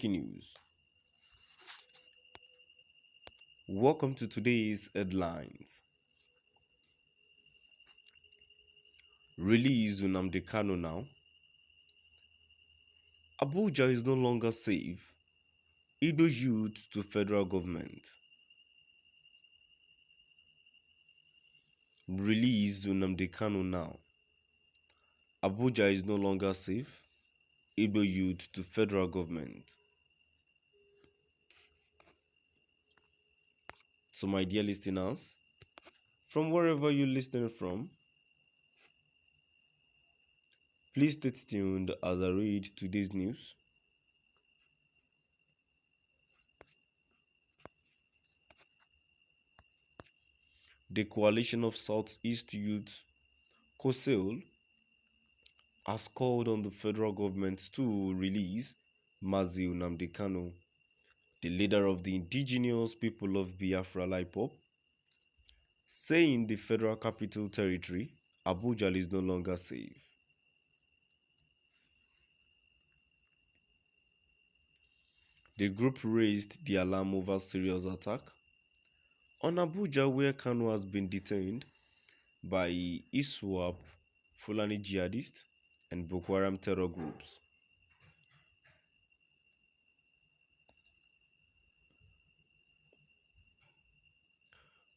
Breaking news. Welcome to today's headlines. Release Nnamdi Kanu now. Abuja is no longer safe. Igbo youth to federal government. Release Nnamdi Kanu now. Abuja is no longer safe. Igbo youth to federal government. So my dear listeners, from wherever you're listening from, please stay tuned as I read today's news. The Coalition of Southeast Youth, COSEL, has called on the federal government to release Mazi Nnamdi Kanu, the leader of the indigenous people of Biafra IPOB, saying the Federal Capital Territory, Abuja, is no longer safe. The group raised the alarm over serious attack on Abuja, where Kanu has been detained by ISWAP, Fulani jihadists, and Boko Haram terror groups.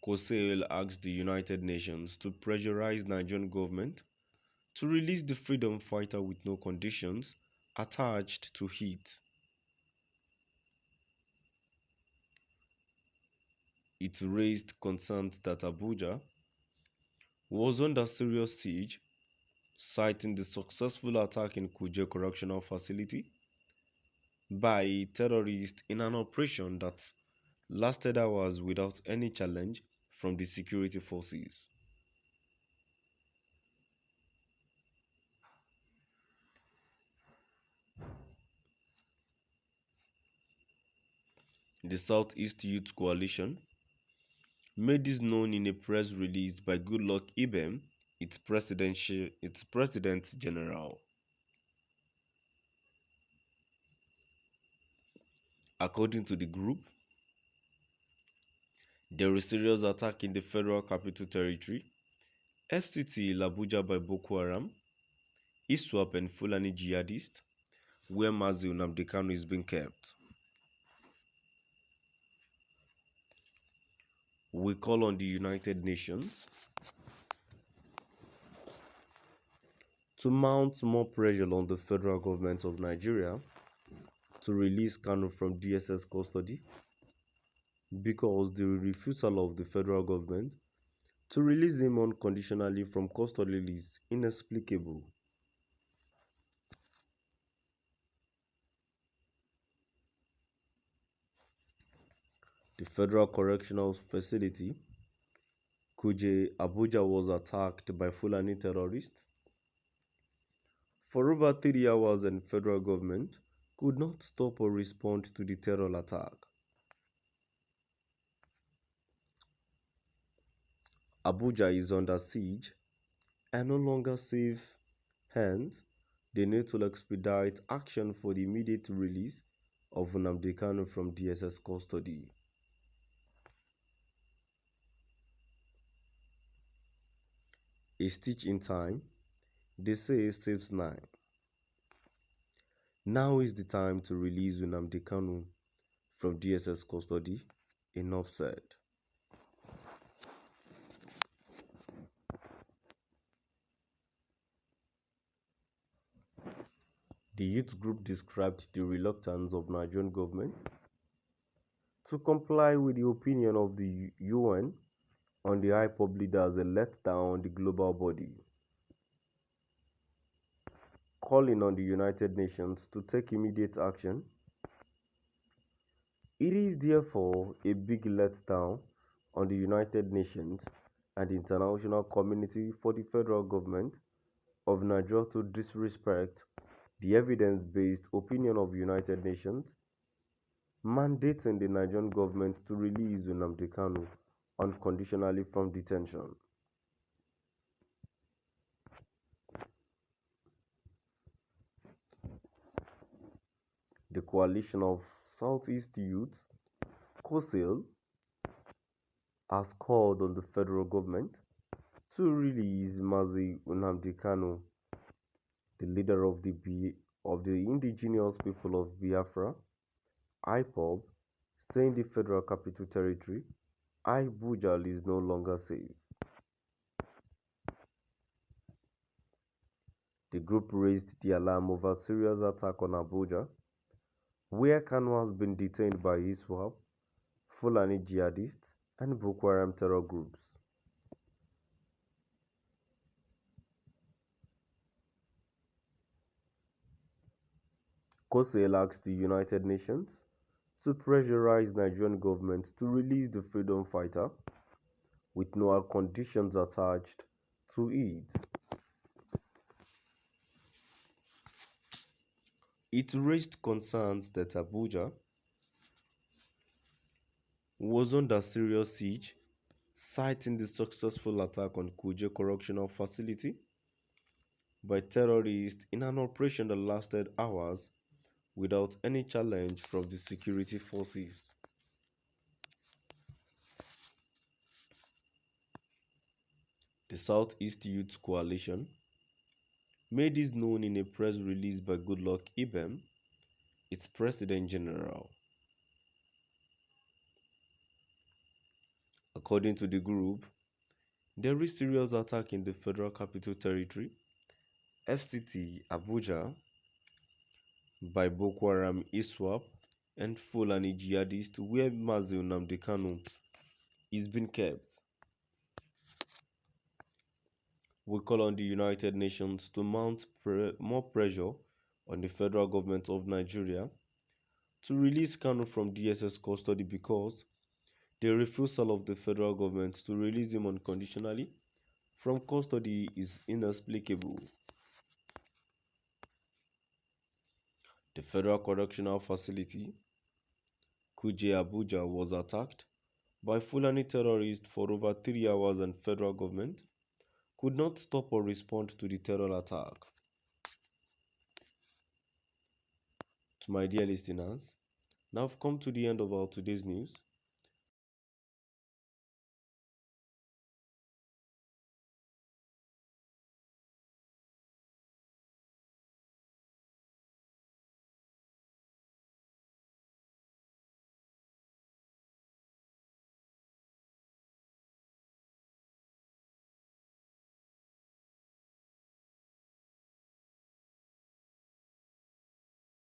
COSEL asked the United Nations to pressurize Nigerian government to release the freedom fighter with no conditions attached to it. It raised concerns that Abuja was under serious siege, citing the successful attack in Kuje Correctional Facility by terrorists in an operation that lasted hours without any challenge from the security forces. The Southeast Youth Coalition made this known in a press release by Goodluck Ibem, its President General. According to the group, there is serious attack in the Federal Capital Territory, FCT Abuja, by Boko Haram, ISWAP and Fulani jihadists, where Mazi Nnamdi Kanu is being kept. We call on the United Nations to mount more pressure on the federal government of Nigeria to release Kanu from DSS custody, because the refusal of the federal government to release him unconditionally from custody is inexplicable. The Federal Correctional Facility, Kuje, Abuja, was attacked by Fulani terrorists for over 3 hours, and federal government could not stop or respond to the terror attack. Abuja is under siege and no longer safe, hence they need to expedite action for the immediate release of Nnamdi Kanu from DSS custody. A stitch in time, they say, saves 9. Now is the time to release Nnamdi Kanu from DSS custody. Enough said. The youth group described the reluctance of Nigerian government to comply with the opinion of the UN on the IPOB leader as a letdown on the global body, calling on the United Nations to take immediate action. It is therefore a big letdown on the United Nations and the international community for the federal government of Nigeria to disrespect the evidence-based opinion of the United Nations mandating the Nigerian government to release Nnamdi Kanu unconditionally from detention. The coalition of Southeast Youth (COSAIL) has called on the federal government to release Mazi Nnamdi Kanu, the leader of the indigenous people of Biafra (IPOB), saying the Federal Capital Territory Abuja is no longer safe. The group raised the alarm over serious attack on Abuja, where Kanu has been detained by ISWAP, Fulani jihadists, and Boko Haram terror groups. COSAIL asked the United Nations to pressurize Nigerian government to release the freedom fighter with no conditions attached to it. It raised concerns that Abuja was under serious siege, citing the successful attack on Kuje Correctional Facility by terrorists in an operation that lasted hours without any challenge from the security forces. The Southeast Youth Coalition made this known in a press release by Goodluck Ibem, its President General. According to the group, there is serious attack in the Federal Capital Territory, FCT Abuja, by Boko Haram ISWAP and Fulani jihadists where Mazi Nnamdi Kanu is being kept. We call on the United Nations to mount more pressure on the federal government of Nigeria to release Kanu from DSS custody because the refusal of the federal government to release him unconditionally from custody is inexplicable. The Federal Correctional Facility, Kuje Abuja, was attacked by Fulani terrorists for over 3 hours and federal government could not stop or respond to the terror attack. To my dear listeners, now I've come to the end of our today's news.